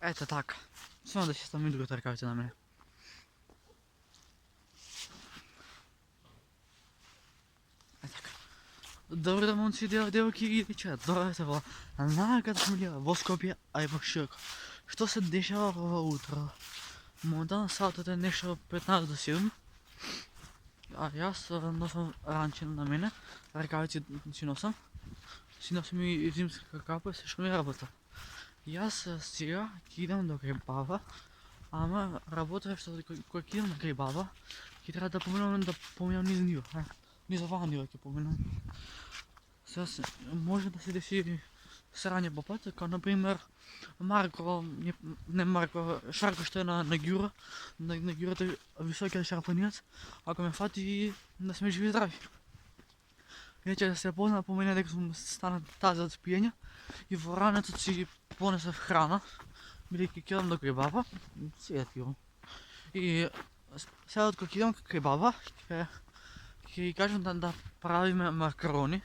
Ето така. Само да си ставим и другата ръкавица на мене. Ето така. Добре, момци, девойки и деча. Здравейте в най-ката милия в Скопие, а и в Ширко. Що се дешава в утро? Моментално салата е нещо 15 до 7. А аз носам ранче на мене. Ръкавици си носам. Си носим и зимска капа и също ми работа. И аз сега идам до Крибава. Ама работа, защото кога идам на Крибава, ти трябва да поминам низ нива. Низова нива ќе поминам. Сега може да се деси срање по пат, како например Марко, не Марко, Шарко што е на Гюра. На Гюрата високиот шарпанијац. Ако ме фати, да сме живи и здрави. Иначе да се позна по мене дека сум стана тази од спиење и во ранецот си понесев храна, бидејќи ќе идам до Крибава, си ја тирам. И сега откако ќе идам кај Крибава, ќе ги кажам да правиме макарони.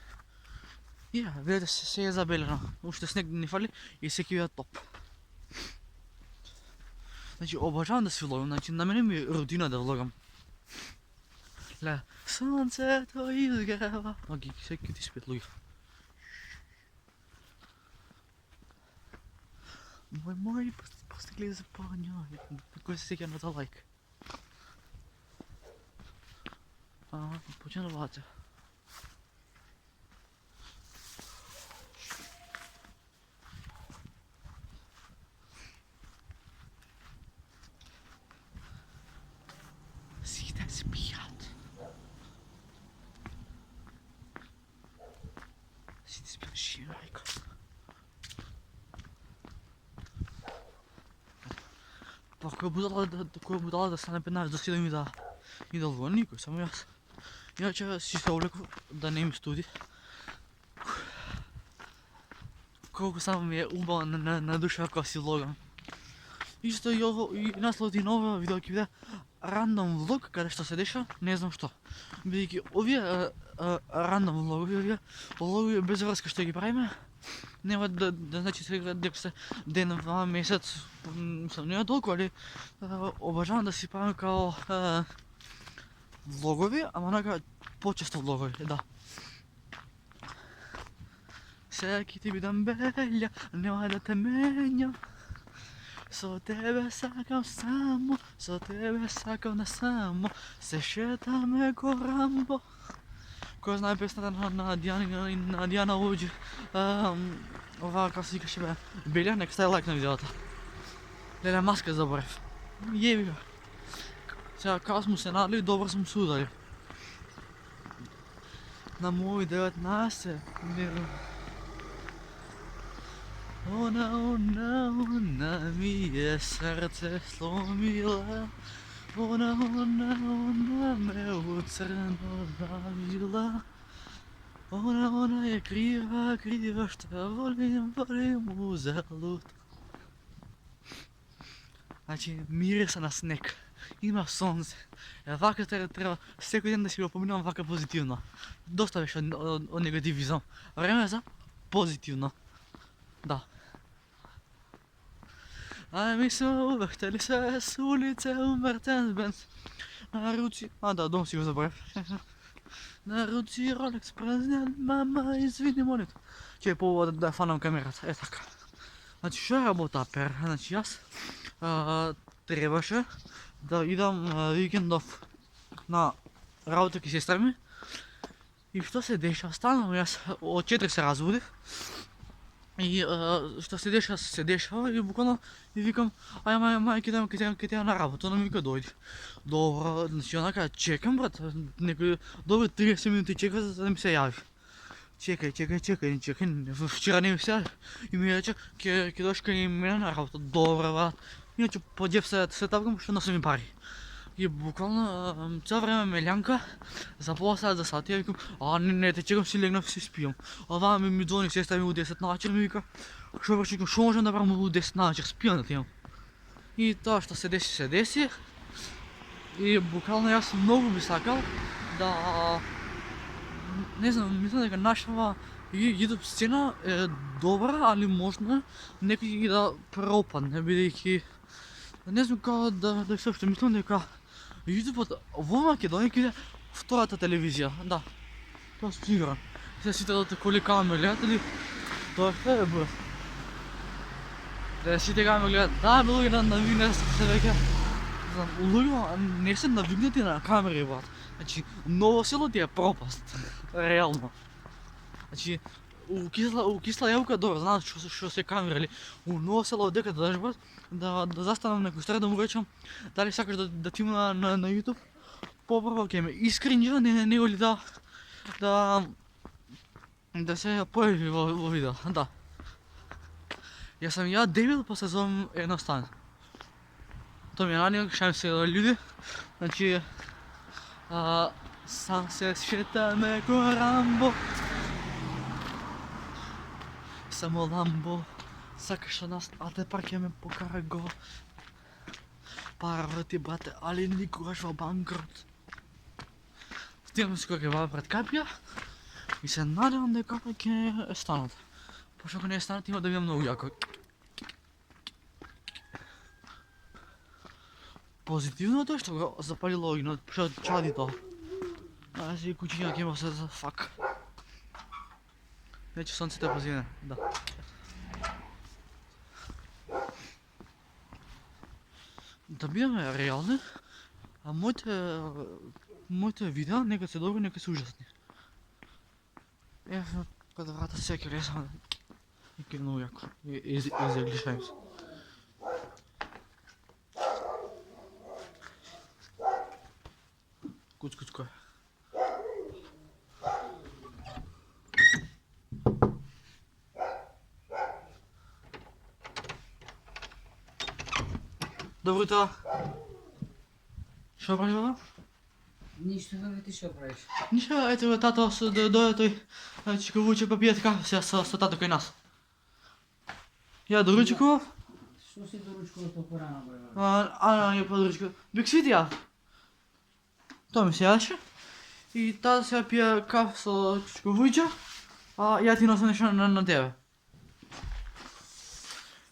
И видите се е забелено, уште снег ни фали и се ќе биде топ. Значи обожавам да си влогам, значи на мене ми е рутина да влогам. Ле, сонцето изгрева. Оги, сега ти спет луѓе. Мој постигли за пања, кој се сеќа на та лайк. Почнувате. Сите спијат. Сите спијат ширајка. Па кој будала да стане 15 до 7 и да лува никој, само јас. Иначе си се облеков да не ми студи. Колку само ми е убаво на душа кога си влогам. Исто и насловот и на ова видео ќе биде рандом влог, каде што се деша, не знам што. Бидејќи овие рандом влогови, влогови без врска што ги правиме, нема да значи сега дека се ден, два, месец, мислам нема толку, али обожавам да си правим као влогови, ама онака почесто влогови, да. Сега ќе ти бидам белја, нема да те менјам. Со тебе сакам само, со тебе сакам не само, се шетаме ко Рамбо. Кој знае песната на Диана Луѓи, оваа како се викаше бе, белја, нека стави лайк на видеото. Леле, маска заборев. Јеби га. Сега као смо се надли, добро сум се удари. На мој 19, верувам. Она ми е срце сломила. Она ме уцрно завила. Она е крива, што волим узалут. Значи, мириса на снег. Има сонце. Вака треба секој ден да си го поминувам вака позитивно. Доста беше од негативизам. Време за позитивно. Да. А ми се увртели се с улице у Мертенс-Бенц. На руци... да, дом си го забравив. На руци Ролекс празнен, мама, извини молит. Ќе по да фанам камерата, е така. Значи, што е работа пер? Значи, јас требаше да идам викендов на работа ки сестра ми. И што се деша? Станам јас од 4 се разводив. И што се дешава и буквално и викам, ај ќе идам на работа, но ми вика дојди. Добро, значи онака чекам брат, некој добри 30 минути чека за да ми се јави. Чекај, вчера не ми се јави и ми рече ќе дојдеш кај мене на работа. Добро брат. Иначе по џеб се тапкам што носам ми пари. И буквално цело време ме лянка, за пола сат, за сат, и ја викам, не, те чекам, си легнав и си спијам. Оваа ми звони сестра ми у 10 начер, ми вика, што баш, викам, што можам да правам у 10 начер, спијам да ти имам. И тоа што се деси. И буквално јас многу би сакал да, не знам, мислам дека нашава YouTube сцена е добра, али можна некој да пропадне, бидејќи не знам како да се уште мислам дека YouTube во Македонија ќе втората телевизија, да. Тоа сум сигурен. Се сите да коли ме гледат тоа е бе. Да сите ме гледат, да, луѓе на навигнат се веќе. Знам, луѓе не се навигнати на камери, брат. Значи, Ново село ти е пропаст. Реално. Значи, у кисла јавка добро, знаат што се камери, у Ново село дека да дадеш брат, да застанам некој страна да му речам дали сакаш да ти има на YouTube, попрво ќе ме искринџа, него ли да се појави во видео, да. Јас сум ја дебил, па се зовам едностан. Тоа ми е најнек, шајм се луѓе, значи, сам се шетаме ко Рамбо. Само Ламбо, сакаш од нас, а те пак ќе ме покара го. Пара ти брате, али никогаш во банкрот. Стигам се кој ќе пред капија и се надевам дека ќе станат. Пошто ако не станат има да видам многу јако. Позитивното е што го запалило огнот, што чади тоа. А си куќиња ќе има се за фак. Вече сонцето е позине, да. Да бидеме реални, а моите видеа нека се добри, нека се ужасни. Кога врата се ќе резам, нека е многу јако. Изеглишајм се. Куцко е. Добро утро. Што правиш баба? Ништо, бе, ти што правиш? Ништо, ето тато дојде тој, ќе го вуче па пијат кафе сега со тато кај нас. Ја доручкував. Што си доручкував толку рано, бе? Ја подручкував. Бик свитија. Тоа ми се јадеше. И тато сега пија кафе со чичко вујче, а ја ти носам нешто на тебе.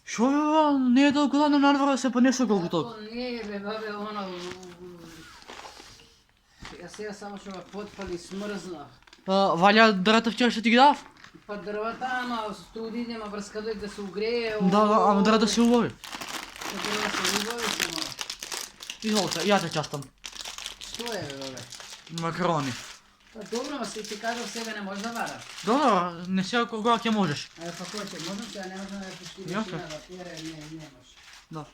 Шо бе, не е толку ладно надвор да се понесе колку толку. Не е, бе, бабе, оно... Јас сега само што ме потпали, смрзна. Валја драта вчера што ти ги дав? Па дрвата, ама студи, нема врска дојде да се угрее. Да, ама драта се убави. Па дрва се убави, само. Изолте, ја те частам. Што е, бе, бабе? Макарони. Па добро, ма се ти кажав себе не можеш да вараш. Да, не сега кога ќе можеш. Па кој ќе, можам сега, не можам да пушти Јако? машина да пире, не можеш. Да.